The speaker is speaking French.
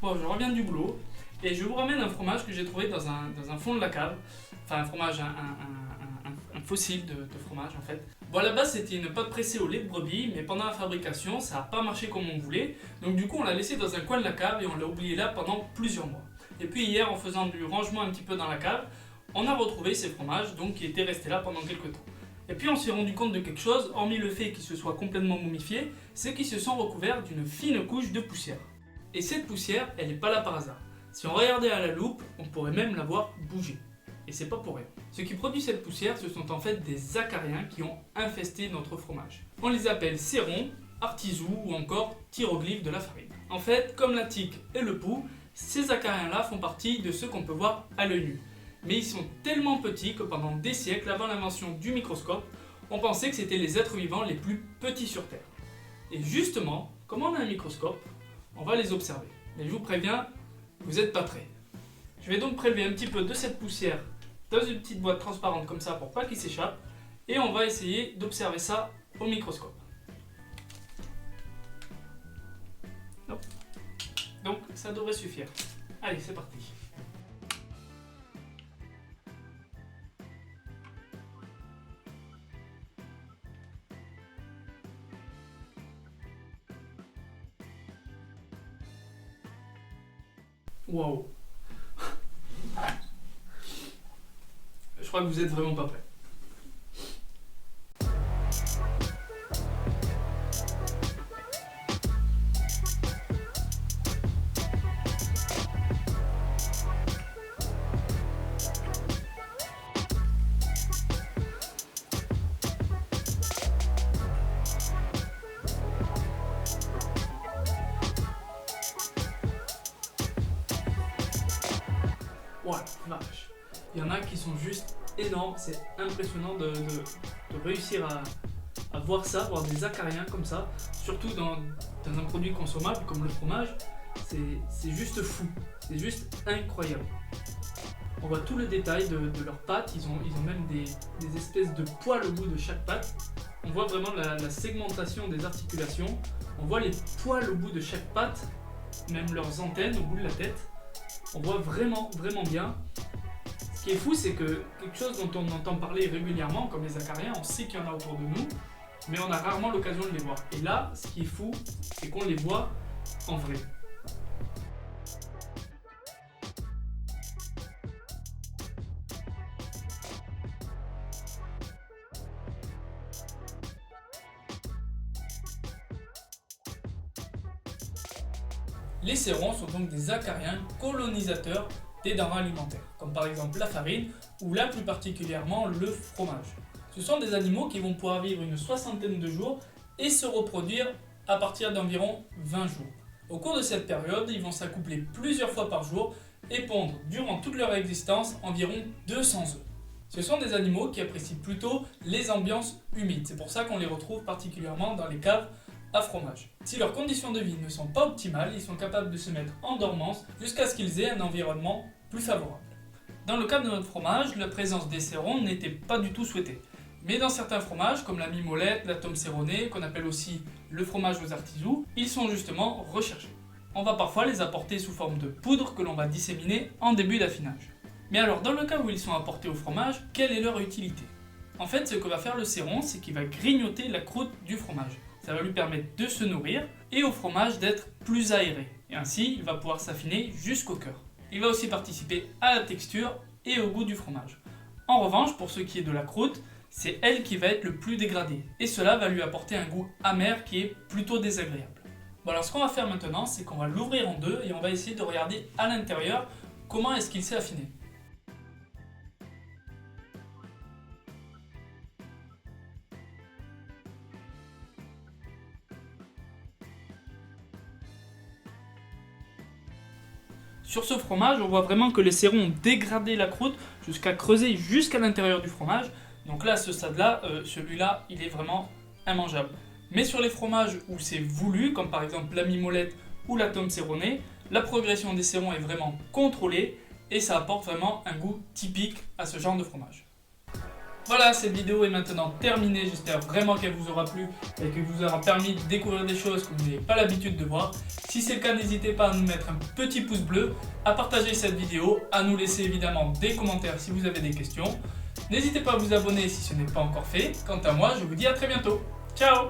Bon, je reviens du boulot et je vous ramène un fromage que j'ai trouvé dans un fond de la cave. Enfin, un fromage, un fossile de fromage en fait. Bon, à la base, c'était une pâte pressée au lait de brebis, mais pendant la fabrication, ça n'a pas marché comme on voulait. Donc, du coup, on l'a laissé dans un coin de la cave et on l'a oublié là pendant plusieurs mois. Et puis, hier, en faisant du rangement un petit peu dans la cave, on a retrouvé ces fromages donc, qui étaient restés là pendant quelques temps. Et puis, on s'est rendu compte de quelque chose, hormis le fait qu'ils se soient complètement momifiés, c'est qu'ils se sont recouverts d'une fine couche de poussière. Et cette poussière, elle n'est pas là par hasard. Si on regardait à la loupe, on pourrait même la voir bouger. Et c'est pas pour rien. Ce qui produit cette poussière, ce sont en fait des acariens qui ont infesté notre fromage. On les appelle cérons, artisous ou encore thyroglyphes de la farine. En fait, comme la tique et le pou, ces acariens-là font partie de ceux qu'on peut voir à l'œil nu. Mais ils sont tellement petits que pendant des siècles avant l'invention du microscope, on pensait que c'était les êtres vivants les plus petits sur Terre. Et justement, comme on a un microscope, on va les observer. Mais je vous préviens, vous n'êtes pas prêts. Je vais donc prélever un petit peu de cette poussière dans une petite boîte transparente comme ça pour pas qu'il s'échappe et on va essayer d'observer ça au microscope. Hop. Donc ça devrait suffire. Allez, c'est parti. Waouh. Je crois que vous êtes vraiment pas prêts. Ouais, vache. Il y en a qui sont juste énormes, c'est impressionnant de réussir à voir ça, voir des acariens comme ça, surtout dans un produit consommable comme le fromage, c'est juste fou, c'est juste incroyable. On voit tout le détail de leurs pattes, ils ont même des espèces de poils au bout de chaque patte. On voit vraiment la segmentation des articulations, on voit les poils au bout de chaque patte, même leurs antennes au bout de la tête. On voit vraiment bien. Ce qui est fou, c'est que quelque chose dont on entend parler régulièrement, comme les acariens, on sait qu'il y en a autour de nous, mais on a rarement l'occasion de les voir. Et là, ce qui est fou, c'est qu'on les voit en vrai. Les cérons sont donc des acariens colonisateurs des denrées alimentaires, comme par exemple la farine ou là plus particulièrement le fromage. Ce sont des animaux qui vont pouvoir vivre une soixantaine de jours et se reproduire à partir d'environ 20 jours. Au cours de cette période, ils vont s'accoupler plusieurs fois par jour et pondre durant toute leur existence environ 200 œufs. Ce sont des animaux qui apprécient plutôt les ambiances humides, c'est pour ça qu'on les retrouve particulièrement dans les caves à fromage. Si leurs conditions de vie ne sont pas optimales, ils sont capables de se mettre en dormance jusqu'à ce qu'ils aient un environnement plus favorable. Dans le cas de notre fromage, la présence des cérons n'était pas du tout souhaitée. Mais dans certains fromages, comme la mimolette, la tome céronée, qu'on appelle aussi le fromage aux artisous, ils sont justement recherchés. On va parfois les apporter sous forme de poudre que l'on va disséminer en début d'affinage. Mais alors, dans le cas où ils sont apportés au fromage, quelle est leur utilité? En fait, ce que va faire le céron, c'est qu'il va grignoter la croûte du fromage. Ça va lui permettre de se nourrir et au fromage d'être plus aéré. Et ainsi, il va pouvoir s'affiner jusqu'au cœur. Il va aussi participer à la texture et au goût du fromage. En revanche, pour ce qui est de la croûte, c'est elle qui va être le plus dégradée. Et cela va lui apporter un goût amer qui est plutôt désagréable. Bon, alors ce qu'on va faire maintenant, c'est qu'on va l'ouvrir en deux et on va essayer de regarder à l'intérieur comment est-ce qu'il s'est affiné. Sur ce fromage, on voit vraiment que les cérons ont dégradé la croûte jusqu'à creuser jusqu'à l'intérieur du fromage. Donc là, à ce stade-là, celui-là, il est vraiment immangeable. Mais sur les fromages où c'est voulu, comme par exemple la mimolette ou la tome céronée, la progression des cérons est vraiment contrôlée et ça apporte vraiment un goût typique à ce genre de fromage. Voilà, cette vidéo est maintenant terminée. J'espère vraiment qu'elle vous aura plu et qu'elle vous aura permis de découvrir des choses que vous n'avez pas l'habitude de voir. Si c'est le cas, n'hésitez pas à nous mettre un petit pouce bleu, à partager cette vidéo, à nous laisser évidemment des commentaires si vous avez des questions. N'hésitez pas à vous abonner si ce n'est pas encore fait. Quant à moi, je vous dis à très bientôt. Ciao!